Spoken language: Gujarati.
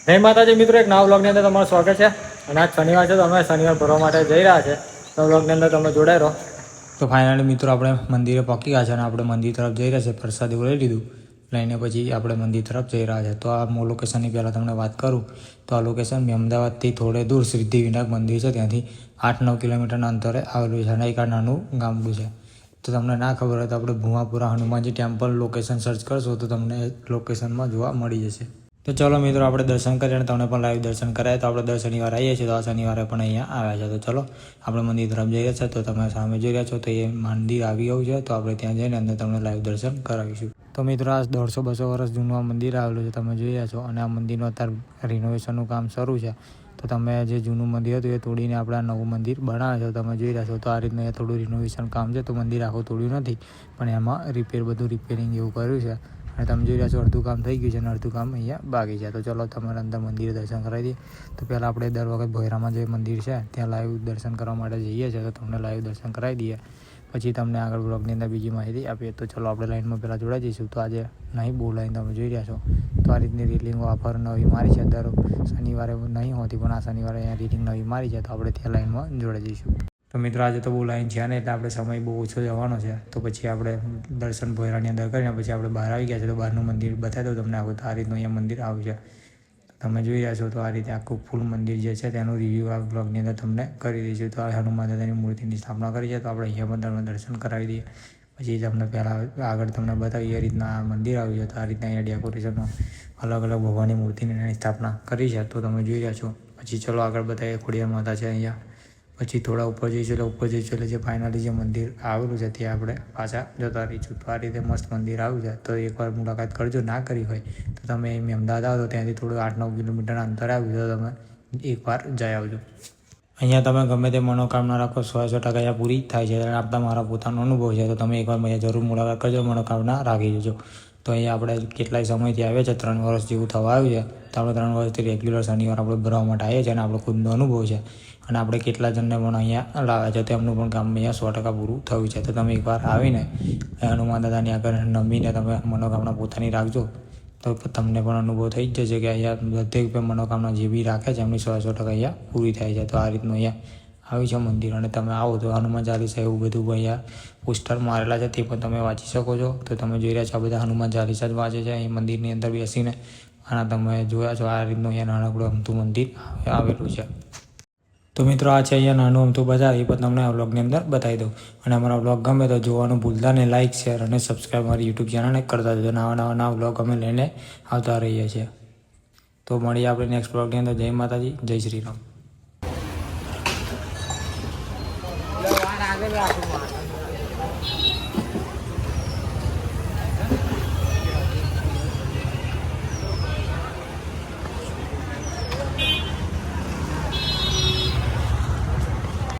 જય માતાજી મિત્રો, એક નવા બ્લોગની અંદર તમારું સ્વાગત છે. અને આજ શનિવાર છે તો અમે શનિવાર ભરવા માટે જઈ રહ્યા છે. તો બ્લોગની અંદર તમે જોડાઈ રહો. તો ફાઇનલી મિત્રો આપણે મંદિરે પહોંચી ગયા છે અને આપણે મંદિર તરફ જઈ રહ્યા છે. પ્રસાદ એવું લઈ લીધું, લઈને પછી આપણે મંદિર તરફ જઈ રહ્યા છે. તો આ લોકેશનની પહેલાં તમને વાત કરું તો આ લોકેશન અમદાવાદથી થોડે દૂર સિદ્ધિવિનાયક મંદિર છે, ત્યાંથી 8-9 કિલોમીટરના અંતરે આવેલું છે અને એક આ નાનું ગામડું છે. તો તમને ના ખબર હોય તો આપણે ભુવાપુરા હનુમાનજી ટેમ્પલ લોકેશન સર્ચ કરશો તો તમને લોકેશનમાં જોવા મળી જશે. તો ચલો મિત્રો, આપણે દર્શન કરીએ અને તમને પણ લાઈવ દર્શન કરાય. તો આપણે દર શનિવારે આવીએ છીએ, તો આ શનિવારે પણ અહીંયા આવ્યા છે. તો ચલો આપણે મંદિર તરફ જઈ રહ્યા છે. તો તમે સામે જોઈ રહ્યા છો તો એ મંદિર આવી ગયું છે. તો આપણે ત્યાં જઈને અંદર તમને લાઈવ દર્શન કરાવીશું. તો મિત્રો, આ 150-200 વર્ષ જૂનું આ મંદિર આવેલું છે, તમે જોઈ રહ્યા છો. અને આ મંદિરનું અત્યારે રિનોવેશનનું કામ શરૂ છે. તો તમે જે જૂનું મંદિર હતું એ તોડીને આપણે આ નવું મંદિર બનાવે છે. તમે જોઈ રહ્યા છો તો આ રીતનું અહીંયા થોડું રિનોવેશન કામ છે. તો મંદિર આખું તોડ્યું નથી, પણ એમાં બધું રિપેરિંગ એવું કર્યું છે. અને તમે જોઈ રહ્યા છો અડધું કામ થઈ ગયું છે અને અડધું કામ અહીંયા બાકી છે. તો ચલો તમારે અંદર મંદિરે દર્શન કરાવી દઈએ. તો પહેલાં આપણે દર વખત ભોયરામાં જે મંદિર છે ત્યાં લાઈવ દર્શન કરવા માટે જઈએ છીએ. તો તમને લાઈવ દર્શન કરાવી દઈએ, પછી તમને આગળ બ્લોગની અંદર બીજી માહિતી આપીએ. તો ચલો આપણે લાઈનમાં પહેલાં જોડાઈ જઈશું. તો આજે નહીં બહુ લાઈન તમે જોઈ રહ્યા છો. તો આ રીતની રીલિંગો ઓફર નવી મારી છે. દર શનિવારે નહીં હોતી, પણ આ શનિવારે અહીંયા રીલિંગ નવી મારી છે. તો આપણે ત્યાં લાઈનમાં જોડાઈ જઈશું. તો મિત્રો, આજે તો બહુ લાઈન છે ને, એટલે આપણે સમય બહુ ઓછો જવાનો છે. તો પછી આપણે દર્શન ભોયરાની અંદર કરીને પછી આપણે બહાર આવી ગયા છે. તો બહારનું મંદિર બતાવી દઉં તમને. આખું આ રીતનું અહીંયા મંદિર આવ્યું છે. તમે જોઈ રહ્યા છો તો આ રીતે આખું ફૂલ મંદિર જે છે તેનું રિવ્યૂ આ બ્લોગની અંદર તમને કરી દઈશું. તો આ હનુમાન દાદાની મૂર્તિની સ્થાપના કરી છે. તો આપણે અહીંયા પણ તમને દર્શન કરાવી દઈએ. પછી તમને પહેલાં આગળ તમને બતાવીએ એ રીતના આ મંદિર આવ્યું છે. તો આ રીતના અહીંયા ડેકોરેશનમાં અલગ અલગ ભગવાનની મૂર્તિની એની સ્થાપના કરી છે. તો તમે જોઈ રહ્યા છો. પછી ચલો આગળ બતાવીએ. ખોડિયાર માતા છે અહીંયા. પછી થોડા ઉપર જઈશું એટલે જે ફાઇનલી જે મંદિર આવેલું છે ત્યાં આપણે પાછા જતા રહીશું. તો આ રીતે મસ્ત મંદિર આવ્યું છે. તો એકવાર મુલાકાત કરજો. ના કરી હોય તો તમે અમદાવાદ આવો તો ત્યાંથી થોડું 8-9 કિલોમીટરના અંતરે આવ્યું તો તમે એકવાર જઈ આવજો. અહીંયા તમે ગમે તે મનોકામના રાખો 100% અહીંયા પૂરી થાય છે. આપતા મારા પોતાનો અનુભવ છે. તો તમે એકવાર અહીંયા જરૂર મુલાકાત કરજો, મનોકામના રાખી જજો. તો અહીંયા આપણે કેટલાય સમયથી આવ્યા છે, 3 વર્ષ જેવું થવા આવ્યું છે. તો આપણે 3 વર્ષથી રેગ્યુલર શનિવાર આપણે ભરવા માટે આવીએ છીએ અને આપણો ખુદનો અનુભવ છે. અને આપણે કેટલા જણને પણ અહીંયા લાવ્યા છે, તેમનું પણ કામ અહીંયા 100% પૂરું થયું છે. તો તમે એકવાર આવીને હનુમાન દાદાની આગળ નમીને તમે મનોકામના પોતાની રાખજો, તો તમને પણ અનુભવ થઈ જ જશે કે અહીંયા દરેક મનોકામના જે બી રાખે છે એમની 100% અહીંયા પૂરી થાય છે. તો આ રીતનું અહીંયા આવ્યું છે મંદિર. અને તમે આવો તો હનુમાન ચાલીસા એવું બધું અહીંયા પોસ્ટર મારેલા છે, તે પણ તમે વાંચી શકો છો. તો તમે જોઈ રહ્યા છો આ બધા હનુમાન ચાલીસા જ વાંચે છે અહીં મંદિરની અંદર બેસીને. અને તમે જોયા છો આ રીતનું અહીંયા નાનકડું અમથું મંદિર આવેલું છે. તો મિત્રો, આ છે અહીંયા નાનું અમથું બજાર, એ પણ તમને આ વ્લોગની અંદર બતાવી દઉં. અને અમારા વ્લોગ ગમે તો જોવાનું ભૂલતા નહીં. લાઇક, શેર અને સબસ્ક્રાઈબ મારી યુટ્યુબ ચેનલને કરતા જજો. નવા વ્લોગ અમે લઈને આવતા રહીએ છીએ. તો મળીએ આપણે નેક્સ્ટ વ્લોગની અંદર. જય માતાજી, જય શ્રી રામ.